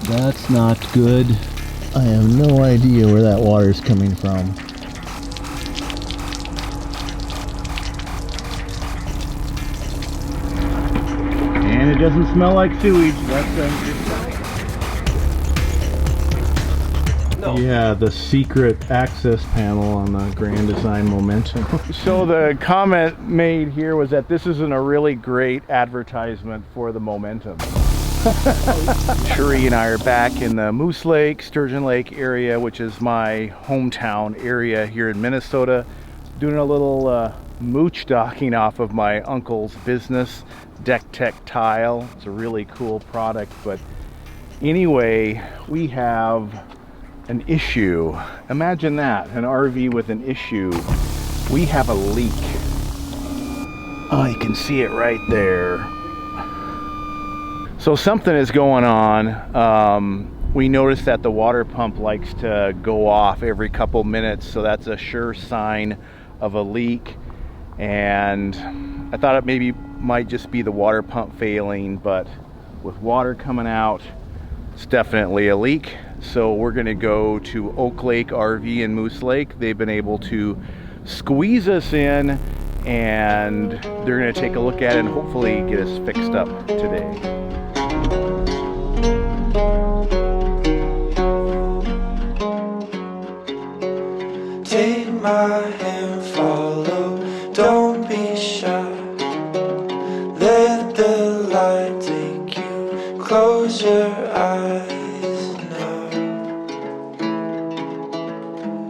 That's not good. I have no idea where that water's coming from. And it doesn't smell like sewage. That's a good sign. No. Yeah, the secret access panel on the Grand Design Momentum. So the comment made here was that this isn't a really great advertisement for the Momentum. Cheri and I are back in the Moose Lake, Sturgeon Lake area, which is my hometown area here in Minnesota. Doing a little mooch docking off of my uncle's business, Deck Tech Tile. It's a really cool product, but anyway, we have an issue. Imagine that, an RV with an issue. We have a leak. Oh, you can see it right there. So something is going on. We noticed that the water pump likes to go off every couple minutes, so that's a sure sign of a leak. And I thought it maybe might just be the water pump failing, but with water coming out, it's definitely a leak. So we're gonna go to Oak Lake RV in Moose Lake. They've been able to squeeze us in, and they're gonna take a look at it and hopefully get us fixed up today. Take my hand, follow, don't be shy. Let the light take you, close your eyes now.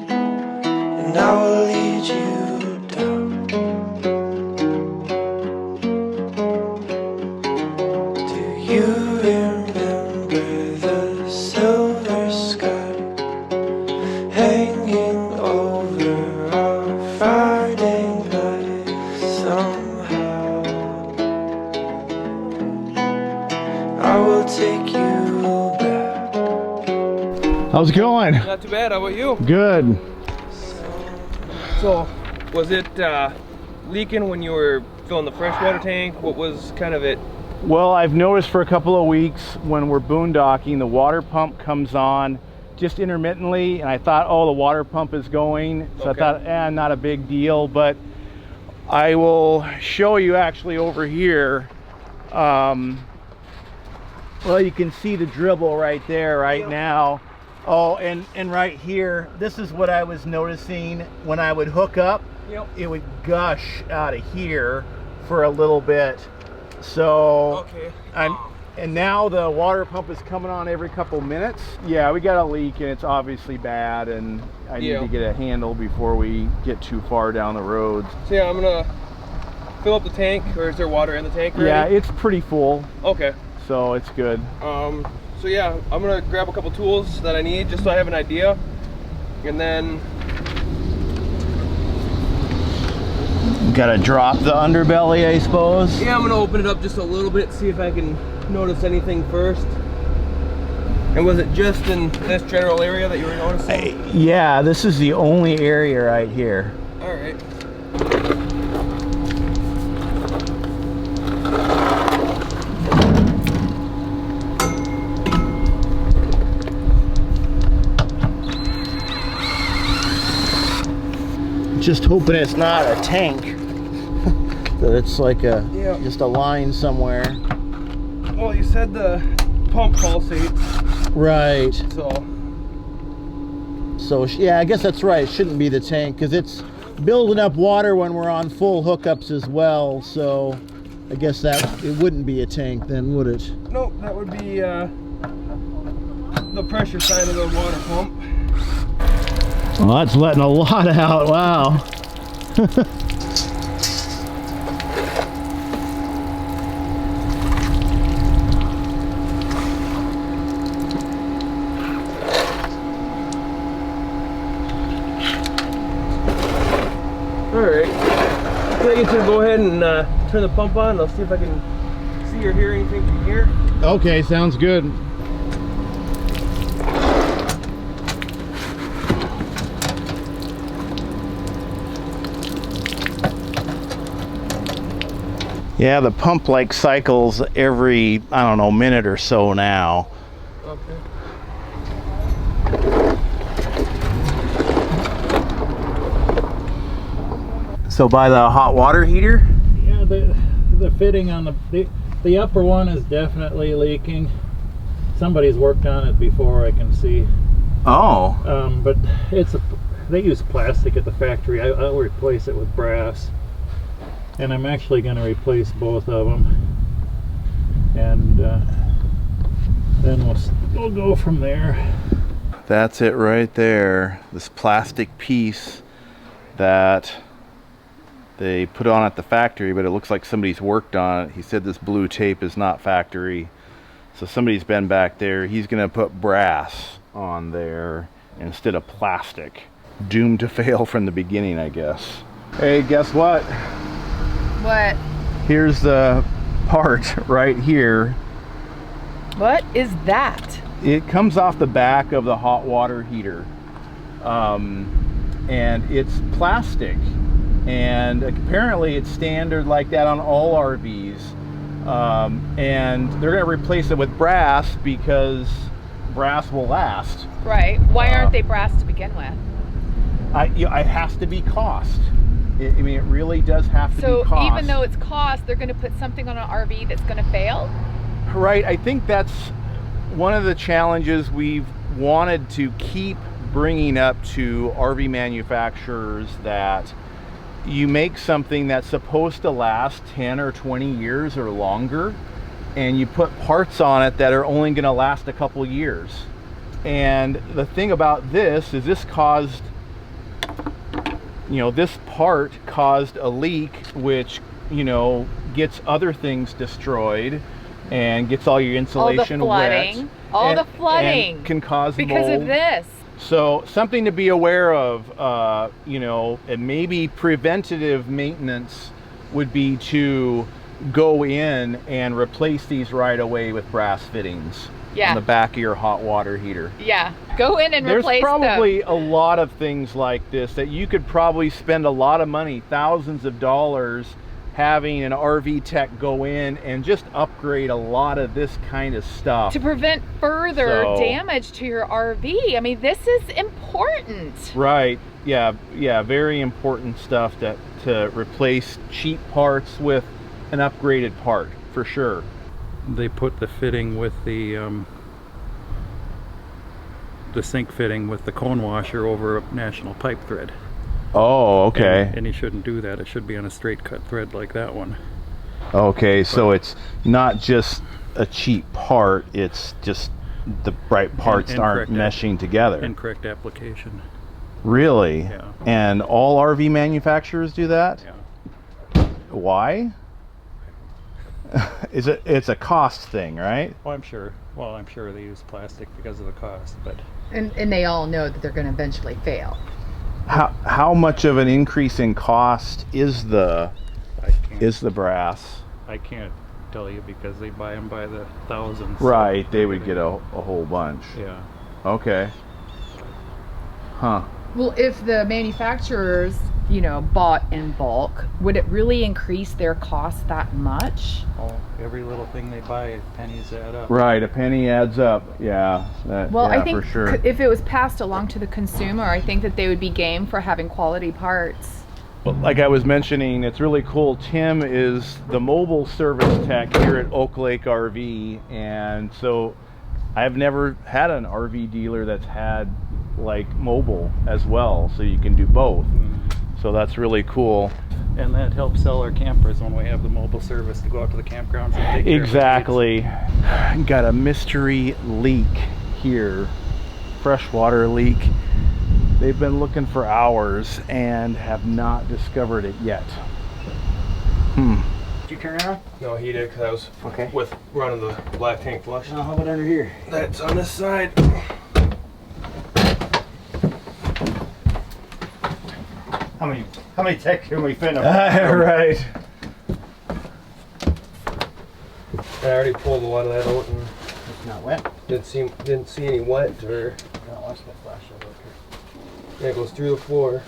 And I will lead you down. Do you remember the silver sky hanging over our Friday night somehow? I will take you back. How's it going? Not too bad. How about you? Good. So, was it leaking when you were filling the freshwater tank? What was kind of it? Well, I've noticed for a couple of weeks when we're boondocking, the water pump comes on just intermittently, and I thought, oh, the water pump is going. So Okay. I thought, not a big deal, but I will show you actually over here. Well, you can see the dribble right there right now. Oh, and right here, this is what I was noticing when I would hook up. Yep. It would gush out of here for a little bit. So Okay. and now the water pump is coming on every couple minutes. Yeah, we got a leak and it's obviously bad, and I need to get a handle before we get too far down the road. So yeah, I'm gonna fill up the tank, or is there water in the tank already? Yeah, it's pretty full, Okay. so it's good. So yeah, I'm gonna grab a couple tools that I need just so I have an idea, and then Gotta drop the underbelly, I suppose. yeah, I'm gonna open it up just a little bit, see if I can notice anything first. And was it just in this general area that you were noticing? Yeah, this is the only area right here. All right. Just hoping it's not a tank. That it's like a just a line somewhere. Well, you said the pump pulsates, Right. so Yeah, I guess that's right. It shouldn't be the tank because it's building up water when we're on full hookups as well. So I guess that it wouldn't be a tank then, would it? nope, that would be the pressure side of the water pump. Well, that's letting a lot out. Wow. Alright, so I get to go ahead and turn the pump on. I'll see if I can see or hear anything from here. Okay, sounds good. Yeah, the pump like cycles every, I don't know, minute or so now. Okay. So by the hot water heater? Yeah, the fitting on the upper one is definitely leaking. Somebody's worked on it before, I can see. Oh. But they use plastic at the factory. I'll replace it with brass, and I'm actually going to replace both of them, and then we'll go from there. That's it right there. This plastic piece that they put on at the factory, but it looks like somebody's worked on it. He said this blue tape is not factory, so somebody's been back there. He's gonna put brass on there instead of plastic. Doomed to fail from the beginning, I guess. Hey, guess what? What? Here's the part right here. What is that? It comes off the back of the hot water heater, and it's plastic, and apparently it's standard like that on all RVs, and they're going to replace it with brass because brass will last. Right. Why aren't they brass to begin with? It has to be cost. I mean, it really does have to be cost. So even though it's cost, they're going to put something on an RV that's going to fail? Right. I think that's one of the challenges we've wanted to keep bringing up to RV manufacturers, that you make something that's supposed to last 10 or 20 years or longer, and you put parts on it that are only going to last a couple years. And the thing about this is this caused, this part caused a leak, which, gets other things destroyed and gets all your insulation wet. All the flooding and can cause because mold. of this. So something to be aware of, and maybe preventative maintenance would be to go in and replace these right away with brass fittings on the back of your hot water heater. Yeah, go in and replace them. There's probably a lot of things like this that you could probably spend a lot of money, thousands of dollars, having an RV tech go in and just upgrade a lot of this kind of stuff to prevent further damage to your RV. I mean, this is important. Right. Yeah, very important stuff to replace cheap parts with an upgraded part, for sure. They put the fitting with the sink fitting with the cone washer over a national pipe thread. Oh, okay. And you shouldn't do that. It should be on a straight cut thread like that one. Okay, so it's not just a cheap part, it's just the right parts aren't meshing together. Incorrect application. Really? Yeah. And all RV manufacturers do that? Yeah. Why? It's a cost thing, right? Well, I'm sure they use plastic because of the cost, but And they all know that they're going to eventually fail. How much of an increase in cost is the brass? I can't tell you because they buy them by the thousands. Right, they would get a whole bunch. Yeah. Okay. Huh. Well, if the manufacturers, bought in bulk, would it really increase their cost that much? Oh, every little thing they buy, pennies add up. Right, a penny adds up. Yeah. I think for sure. if it was passed along to the consumer, I think that they would be game for having quality parts. Like I was mentioning, it's really cool. Tim is the mobile service tech here at Oak Lake RV, and so I've never had an RV dealer that's had like mobile as well, so you can do both. So that's really cool. And that helps sell our campers when we have the mobile service to go out to the campgrounds and take care of Exactly. Got a mystery leak here, freshwater leak. They've been looking for hours and have not discovered it yet. Did you turn it on? No, he did, because I was with running the black tank flush. How about under here? That's on this side. How many techs can we fit in Right. I already pulled a lot of that out and It's not wet. didn't see any wet or. No, watch that flash up here. Yeah, it goes through the floor.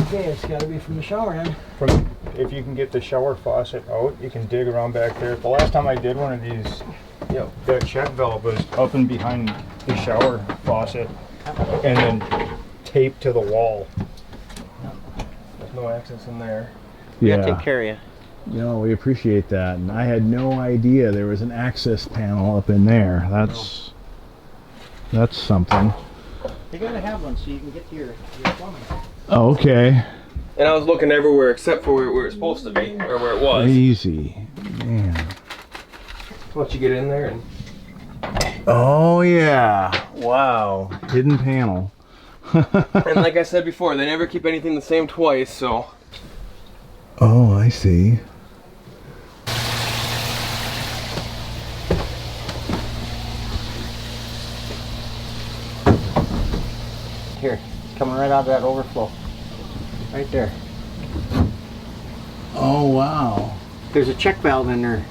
Okay, it's got to be from the shower end. If you can get the shower faucet out, you can dig around back there. The last time I did one of these Yep. That check valve was up and behind the shower faucet and then taped to the wall. There's no access in there. Yeah. care of you. No, we appreciate that. And I had no idea there was an access panel up in there. That's something. You gotta have one so you can get to your plumbing. Okay. And I was looking everywhere except for where it's supposed to be, or where it was. Easy. Man. Once you get in there and Oh yeah. Wow. Hidden panel. and like I said before, they never keep anything the same twice, so. Oh, I see. Here, it's coming right out of that overflow. Right there. Oh wow. There's a check valve in there.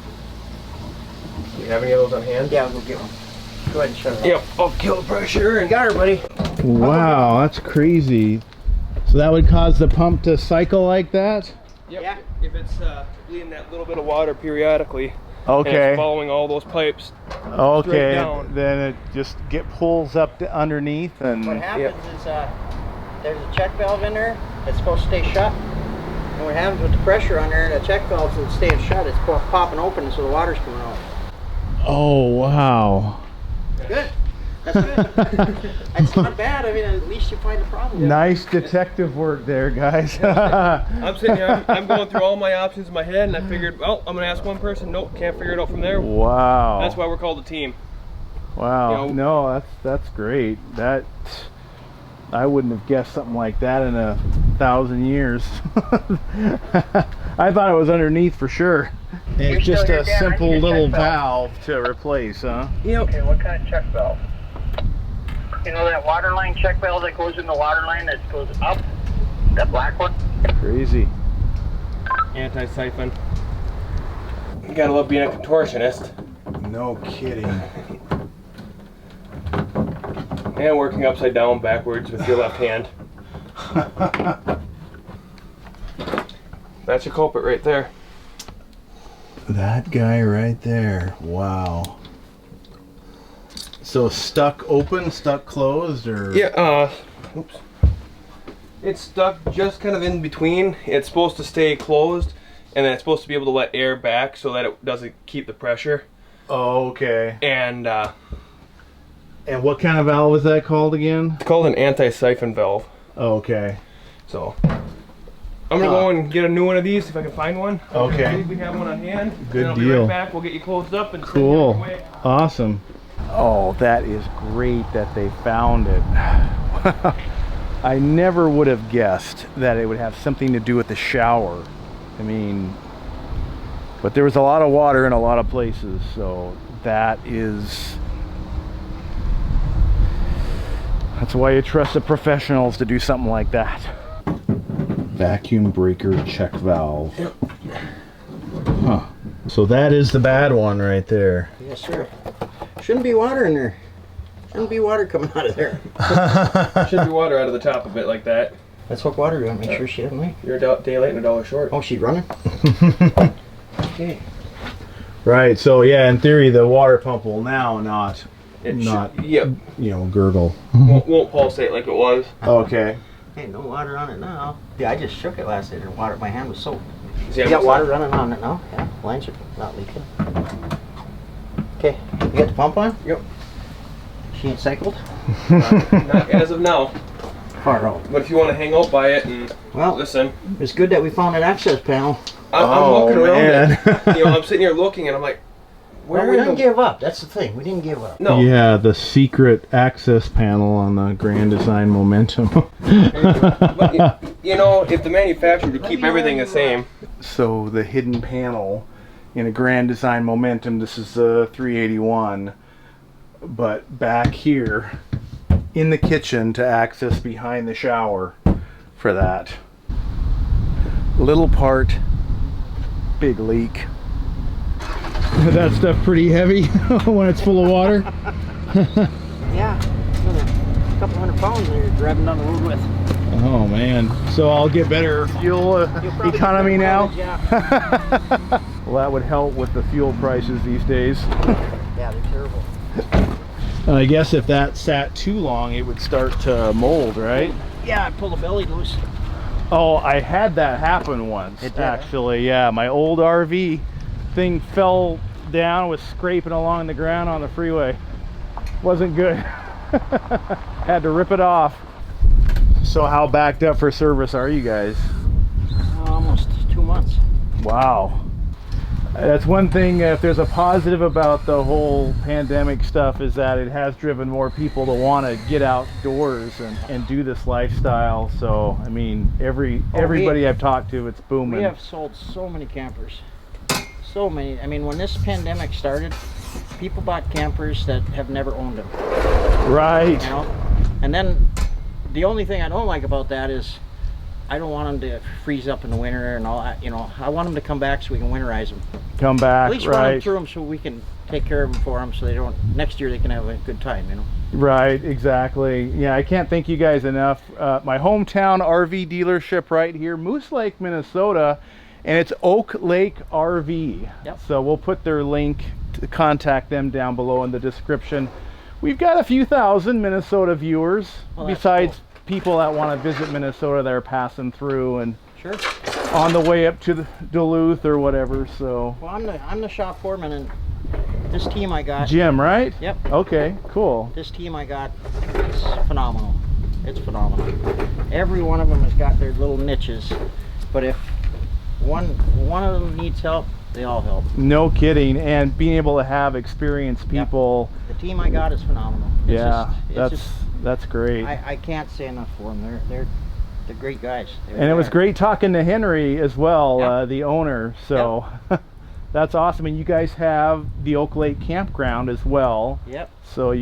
Do you have any of those on hand? Yeah, I'll go get one. Go ahead and shut it off. Yep, I'll kill the pressure and Got her, buddy. Wow, that's crazy. So that would cause the pump to cycle like that? Yep. Yeah. If it's bleeding that little bit of water periodically, and Okay. it's following all those pipes. Okay. down. Then it just pulls up to underneath and What happens is there's a check valve in there that's supposed to stay shut. And what happens with the pressure on there, the check valve's not staying shut, it's popping open so the water's coming out. oh wow. Good. That's good. That's not bad. I mean, at least you find the problem. Nice detective work there, guys. I'm sitting here, I'm going through all my options in my head, and I figured, well, I'm gonna ask one person. Nope, can't figure it out from there. Wow. That's why we're called a team. Wow. You No, that's great. That I wouldn't have guessed something like that in 1,000 years. I thought it was underneath for sure. It's just a simple little valve to replace, huh? Yep. Okay, what kind of check valve? You know that water line check valve that goes in the water line that goes up? That black one? Crazy. Anti-siphon. You gotta love being a contortionist. No kidding. And working upside down backwards with your left hand. That's your culprit right there. That guy right there. Wow. So stuck open, stuck closed, or? Yeah, oops. It's stuck just kind of in between. It's supposed to stay closed, and then it's supposed to be able to let air back so that it doesn't keep the pressure. Oh, okay. And And what kind of valve is that called again? it's called an anti-siphon valve. Oh, okay. So I'm gonna go and get a new one of these if I can find one. Okay. I believe we have one on hand. Good Then I'll deal. Be right back. We'll get you closed up and Cool. send you away. Awesome. Oh, that is great that they found it. I never would have guessed that it would have something to do with the shower. I mean, but there was a lot of water in a lot of places, so that's why you trust the professionals to do something like that. Vacuum breaker check valve. Yep. Huh. So that is the bad one right there. Yes, sir. Shouldn't be water in there. Shouldn't be water coming out of there. Should be water out of the top of it like that. Let's hook water to it. Make sure she doesn't leak. You're a day late and a dollar short. Oh, she's running? Okay. Right, so yeah, in theory the water pump will now not It not should, yep. Gurgle. Won't pulsate like it was. Okay. Hey, no water on it now. Yeah, I just shook it last night. Water, my hand was soaked. See, You I'm got just- water running on it now? Yeah, lines are not leaking. Okay, you got the pump on? Yep. She ain't cycled? Not as of now. Far out. But if you want to hang out by it and Well, listen, it's good that we found an access panel. I'm looking around man. it. You know, I'm sitting here looking and I'm like, where Well, we in didn't the... give up. That's the thing. We didn't give up. No. Yeah, the secret access panel on the Grand Design Momentum. But, you know, if the manufacturer would keep everything the same. So the hidden panel in a Grand Design Momentum, this is the 381, but back here in the kitchen to access behind the shower for that. Little part, big leak. That stuff pretty heavy when it's full of water. Yeah, a couple 100 pounds that you're driving down the road with. Oh man, so I'll get better fuel economy now? Yeah. Well, that would help with the fuel prices these days. Yeah, they're terrible. I guess if that sat too long, it would start to mold, right? Yeah, I pulled the belly loose. Oh, I had that happen once, It did, huh? actually. Yeah, my old RV thing fell down, was scraping along the ground on the freeway. Wasn't good. Had to rip it off. So how backed up for service are you guys? Almost 2 months. Wow. That's one thing, if there's a positive about the whole pandemic stuff, is that it has driven more people to want to get outdoors and do this lifestyle. So, I mean, everybody I've talked to, it's booming. We have sold so many campers. So many. I mean, when this pandemic started, people bought campers that have never owned them. Right. You know? And then the only thing I don't like about that is I don't want them to freeze up in the winter and all that. You know, I want them to come back so we can winterize them. Come back, At least run them right. through them so we can take care of them for them so they don't, next year they can have a good time, you know. Right, exactly. Yeah, I can't thank you guys enough. My hometown RV dealership right here, Moose Lake, Minnesota, and it's Oak Lake RV. Yep. So we'll put their link to contact them down below in the description. We've got a few thousand Minnesota viewers, Well, that's besides cool. people that want to visit Minnesota that are passing through and Sure. on the way up to Duluth or whatever. So Well, I'm the shop foreman, and this team I got. Jim, right? Yep. Okay, cool. This team I got is phenomenal. It's phenomenal. Every one of them has got their little niches, but if one of them needs help, they all help. No kidding. And being able to have experienced people. The team I got is phenomenal. It's Yeah, just, that's great. I can't say enough for them. They're great guys. And it was great talking to Henry as well, Yep. the owner. So that's awesome. And you guys have the Oak Lake campground as well. Yep. So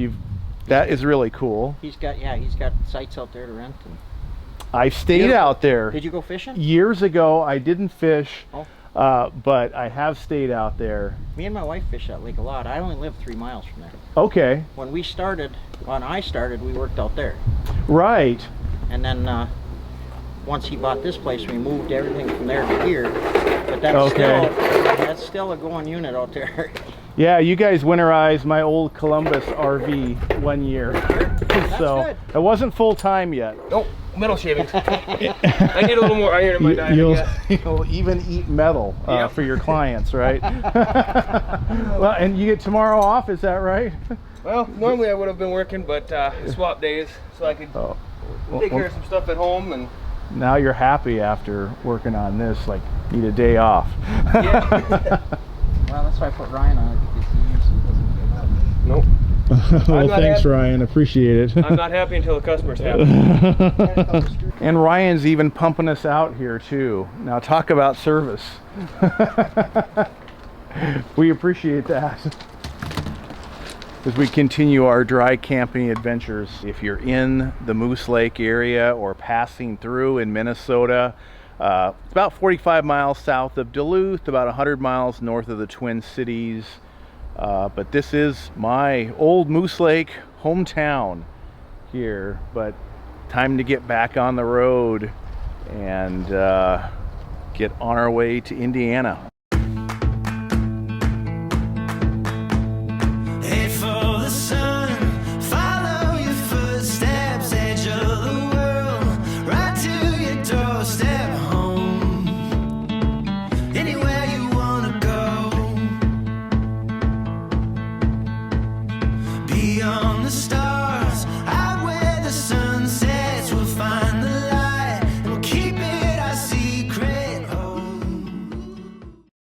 that is really cool. He's got sites out there to rent. And I've stayed Beautiful. out there. Did you go fishing? Years ago. I didn't fish, Oh. but I have stayed out there. Me and my wife fish that lake a lot. I only live 3 miles from there. Okay. When I started, we worked out there. Right. And then once he bought this place, we moved everything from there to here. But that's still a going unit out there. Yeah, you guys winterized my old Columbus RV one year. So good. it wasn't full time yet. Nope, metal shavings. I need a little more iron in my diet. You'll even eat metal Yep. for your clients, right? Well, and you get tomorrow off, is that right? Well, normally I would have been working, but swap days so I could Oh, take care of some stuff at home. And now you're happy after working on this, like need a day off. yeah. Well, that's why I put Ryan on it, because he usually doesn't get up. Nope. Well, I'm not thanks, happy. Ryan. Appreciate it. I'm not happy until the customer's happy. And Ryan's even pumping us out here too. Now talk about service. We appreciate that. As we continue our dry camping adventures, if you're in the Moose Lake area or passing through in Minnesota, it's about 45 miles south of Duluth, about 100 miles north of the Twin Cities. But this is my old Moose Lake hometown here. But time to get back on the road and get on our way to Indiana. Head for the sun, follow your footsteps, edge of the world, right to your doorstep home. Anywhere you wanna go, beyond the stars.